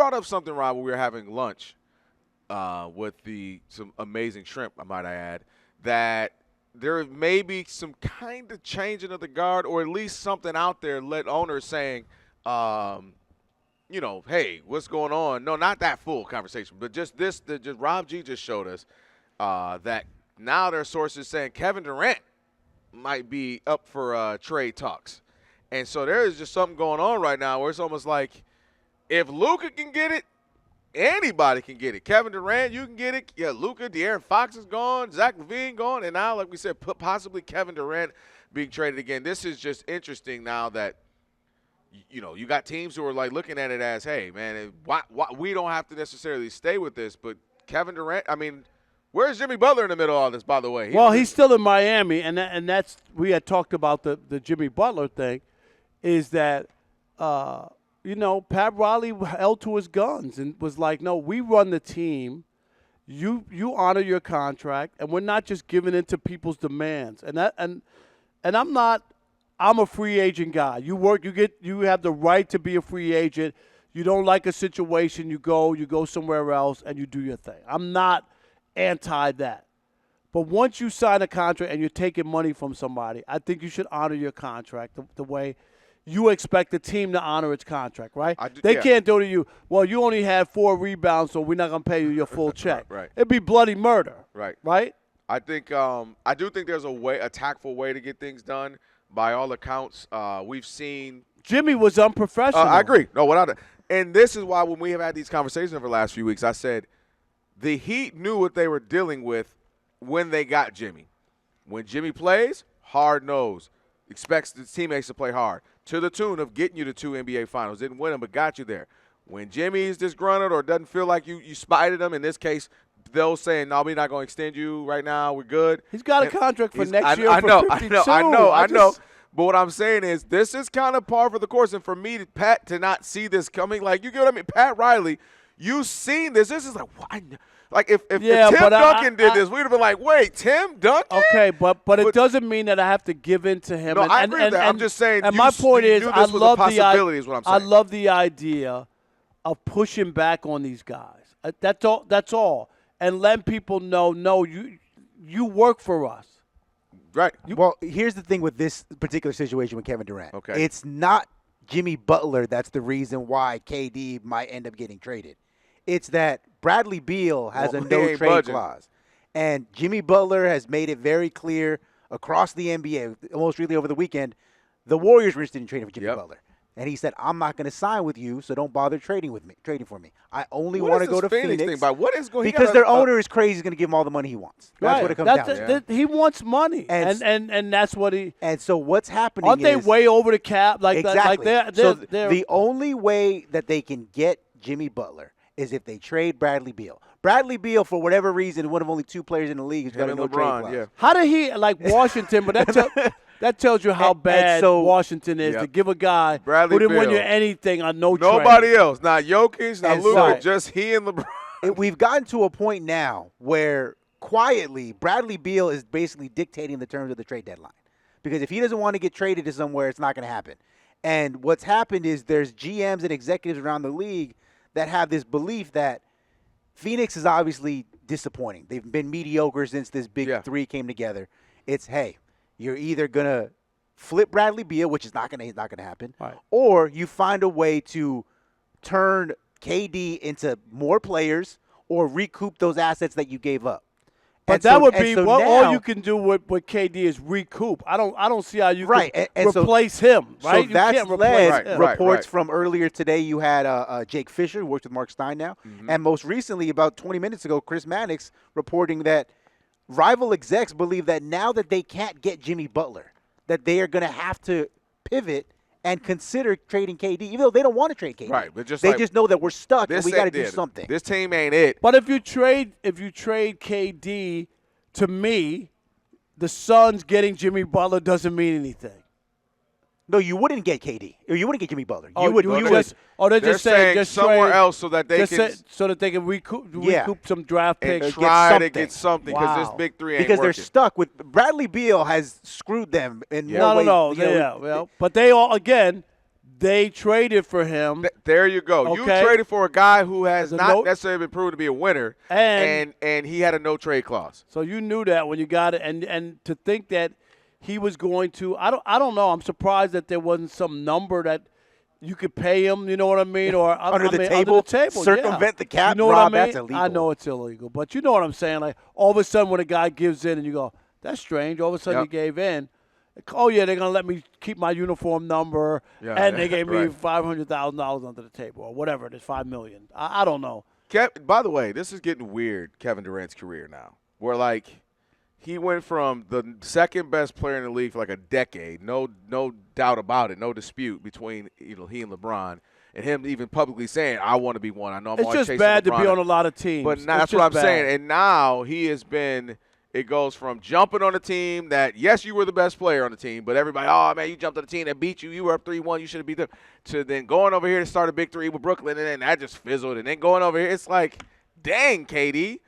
brought up something, Rob, when we were having lunch with some amazing shrimp, I might add, that there may be some kind of changing of the guard, or at least something out there, let owners saying, hey, what's going on? No, not that full conversation, but just this. Just Rob G just showed us that now there are sources saying Kevin Durant might be up for trade talks. And so there is just something going on right now where it's almost like if Luka can get it, anybody can get it. Kevin Durant, you can get it. Yeah, Luka, De'Aaron Fox is gone, Zach LaVine gone, and now, like we said, possibly Kevin Durant being traded again. This is just interesting now that, you got teams who are like looking at it as, hey, man, why we don't have to necessarily stay with this, but Kevin Durant, I mean, where's Jimmy Butler in the middle of all this, by the way? He's still in Miami, and that's we had talked about the Jimmy Butler thing, is that Pat Riley held to his guns and was like, no, we run the team. You honor your contract, and we're not just giving in to people's demands. And I'm a free agent guy. You have the right to be a free agent. You don't like a situation, you go somewhere else and you do your thing. I'm not anti that. But once you sign a contract and you're taking money from somebody, I think you should honor your contract the way you expect the team to honor its contract, right? They can't do to you, well, you only had 4 rebounds, so we're not going to pay you your full check. Right. It'd be bloody murder. Right? I think I do think there's a tactful way to get things done. By all accounts, we've seen Jimmy was unprofessional. I agree. No, without it. And this is why when we have had these conversations over the last few weeks, I said the Heat knew what they were dealing with when they got Jimmy. When Jimmy plays, hard nose, expects the teammates to play hard, to the tune of getting you to 2 NBA Finals. Didn't win them, but got you there. When Jimmy's disgruntled or doesn't feel like you spited him, in this case, they'll say, no, we're not going to extend you right now. We're good. He's got a contract for next year I know. But what I'm saying is this is kind of par for the course. And for me, Pat, to not see this coming, like, you get what I mean? Pat Riley, you've seen this. This is like, what? Like, if Tim Duncan did this, we'd have been like, wait, Tim Duncan? Okay, but it doesn't mean that I have to give in to him. No, I agree with that. I'm just saying, and my point is, I love I love the idea of pushing back on these guys. That's all. And letting people know, no, you work for us. Right. Well, here's the thing with this particular situation with Kevin Durant. Okay. It's not Jimmy Butler that's the reason why KD might end up getting traded. It's that Bradley Beal has a no-trade clause. And Jimmy Butler has made it very clear across the NBA, almost really over the weekend, the Warriors were interested in trading for Jimmy Butler. And he said, I'm not going to sign with you, so don't bother trading for me. I only want to go to Phoenix. Because their owner is crazy. He's going to give him all the money he wants. That's what it comes down to. He wants money. And that's what he – And so what's happening aren't they way over the cap? Exactly. They're the only way that they can get Jimmy Butler is if they trade Bradley Beal. Bradley Beal, for whatever reason, is one of only 2 players in the league who's got a no-trade clause. Yeah. How did he – like Washington, but that tells you how bad Washington is to give a guy who didn't win you anything on no trade. Nobody else. Not Jokic, not Luka, just he and LeBron. We've gotten to a point now where quietly Bradley Beal is basically dictating the terms of the trade deadline. Because if he doesn't want to get traded to somewhere, it's not going to happen. And what's happened is there's GMs and executives around the league that have this belief that Phoenix is obviously disappointing. They've been mediocre since this big 3 came together. It's, hey, you're either going to flip Bradley Beal, which is not going to happen, or you find a way to turn KD into more players or recoup those assets that you gave up. But that would be all you can do with KD is recoup. I don't see how you can replace him. Right? So that's led reports from earlier today. You had Jake Fisher, who works with Mark Stein now, and most recently, about 20 minutes ago, Chris Mannix reporting that rival execs believe that now that they can't get Jimmy Butler, that they are going to have to pivot and consider trading KD, even though they don't want to trade KD. Right, but they just know that we're stuck and we got to do something. This team ain't it. But if you trade KD, to me, the Suns getting Jimmy Butler doesn't mean anything. No, you wouldn't get KD. Or you wouldn't get Jimmy Butler. They're just saying just somewhere else so that they can recoup some draft picks and try to get something because this big 3 ain't because working. They're stuck with Bradley Beal has screwed them in more ways. But they all again. They traded for him. There you go. Okay. You traded for a guy who has There's a not no- necessarily been proven to be a winner, And- and he had a no trade clause. So you knew that when you got it, and to think that he was going to, I don't know. I'm surprised that there wasn't some number that you could pay him. You know what I mean? Or Under the table, circumvent the cap. You know Rob, what I mean? that's illegal. I know it's illegal, but you know what I'm saying. Like all of a sudden, when a guy gives in, and you go, "That's strange." All of a sudden, he gave in. Oh yeah, they're gonna let me keep my uniform number, and they gave me $500,000 under the table or whatever it is, $5 million. I don't know. By the way, this is getting weird. Kevin Durant's career now, where like he went from the second best player in the league for like a decade, no doubt about it, no dispute between he and LeBron, and him even publicly saying, "I want to be one." I know I'm It's always just chasing bad LeBron, to be on a lot of teams, but that's what I'm saying. And now he has been. It goes from jumping on a team that, yes, you were the best player on the team, but everybody, oh, man, you jumped on a team that beat you. You were up 3-1. You should have beat them. To then going over here to start a big three with Brooklyn, and then that just fizzled. And then going over here, it's like, dang, KD.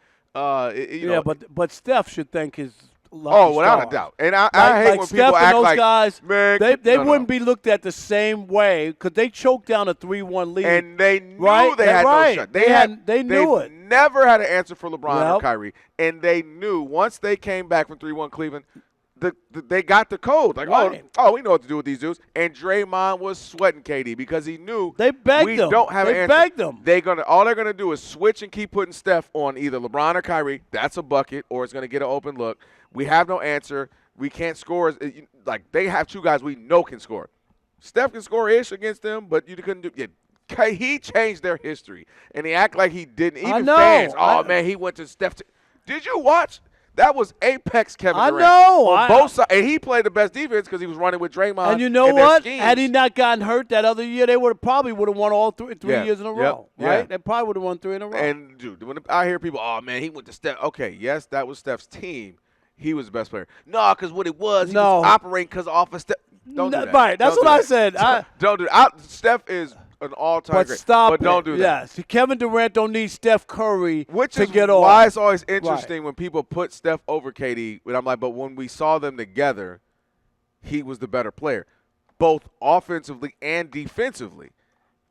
But Steph should thank his lucky Oh, without stars. a doubt. And I hate when Steph people and act those like, guys, man, they wouldn't be looked at the same way because they choked down a 3-1 lead. And they knew Right? they had Right. no shot. They knew it. Never had an answer for LeBron or Yep. Kyrie. And they knew once they came back from 3-1 Cleveland, they got the code. Like, Right. oh, we know what to do with these dudes. And Draymond was sweating KD because he knew They begged we him. don't have They an answer. begged him. All they're gonna do is switch and keep putting Steph on either LeBron or Kyrie. That's a bucket, or it's gonna get an open look. We have no answer. We can't score. Like they have two guys we know can score. Steph can score ish against them, but you couldn't do. Yeah, he changed their history, and he act like he didn't. Even I know. fans, man, he went to Steph. Did you watch? That was apex Kevin Durant. I know. On both sides, and he played the best defense because he was running with Draymond. And you know their what? schemes. Had he not gotten hurt that other year, they probably would have won all three Yeah. years in a Yep. row, Yeah. right? They probably would have won 3 in a row. And dude, when I hear people, oh man, he went to Steph. Okay, yes, that was Steph's team. He was the best player. No, because what it was, he was operating because off of Steph. Don't do that. Right, that's Don't what do I said. Don't do that. Steph is an all-time But great. stop But don't it. do that. Yes, Kevin Durant don't need Steph Curry Which to is get why off. it's always interesting when people put Steph over KD. But I'm like, but when we saw them together, he was the better player, both offensively and defensively.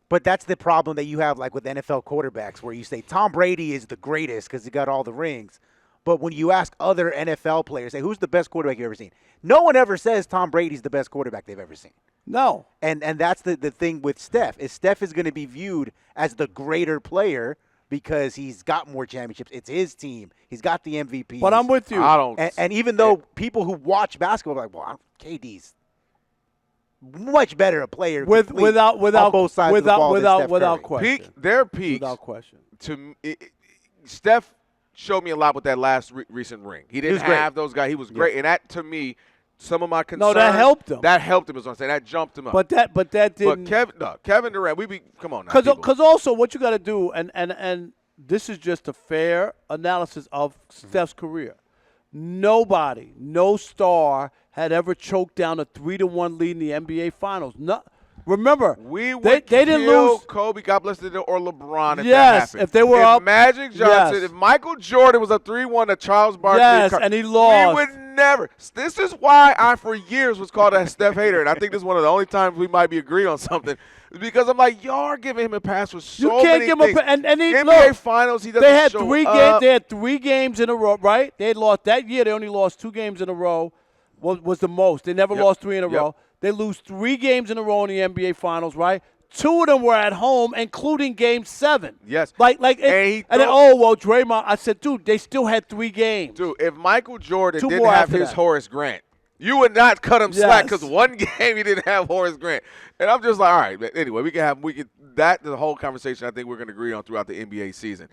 But that's the problem that you have, like with NFL quarterbacks, where you say Tom Brady is the greatest because he got all the rings. But when you ask other NFL players, say, who's the best quarterback you've ever seen? No one ever says Tom Brady's the best quarterback they've ever seen. No. And that's the thing with Steph, is Steph is going to be viewed as the greater player because he's got more championships. It's his team. He's got the MVP. But I'm with you. I don't. And even though people who watch basketball are like, well, KD's much better a player without on both sides of the ball than Steph without Curry. question. Their peaks. Without question. Steph showed me a lot with that last recent ring. He didn't was great. have those guys. He was great, and that to me, some of my concerns. No, that helped him. That helped him. Is what I'm saying. That jumped him up. But that didn't. But Kevin Durant, come on now. people. Because also what you got to do, and this is just a fair analysis of Steph's career. Nobody, no star had ever choked down a 3-1 lead in the NBA Finals. No, remember, we would they didn't kill lose. Kobe, God bless it, or LeBron if Yes, that happened. if they were up. Magic Johnson, Yes. if Michael Jordan was up 3-1 to Charles Barkley. Yes, and he lost. We would never. This is why I, for years, was called a Steph hater, and I think this is one of the only times we might be agreeing on something. Because I'm like, y'all are giving him a pass for so You can't many give him things. and he NBA look, Finals, he doesn't They had show 3 up. games. They had 3 games in a row, right? They had lost that year. They only lost 2 games in a row. Was the most. They never lost 3 in a row. They lose 3 games in a row in the NBA Finals, right? 2 of them were at home, including Game 7. Yes. And then, Draymond. I said, dude, they still had 3 games. Dude, if Michael Jordan 2 didn't more have after his that. Horace Grant, you would not cut him slack Yes. because one game he didn't have Horace Grant. And I'm just like, all right, but anyway, the whole conversation I think we're going to agree on throughout the NBA season.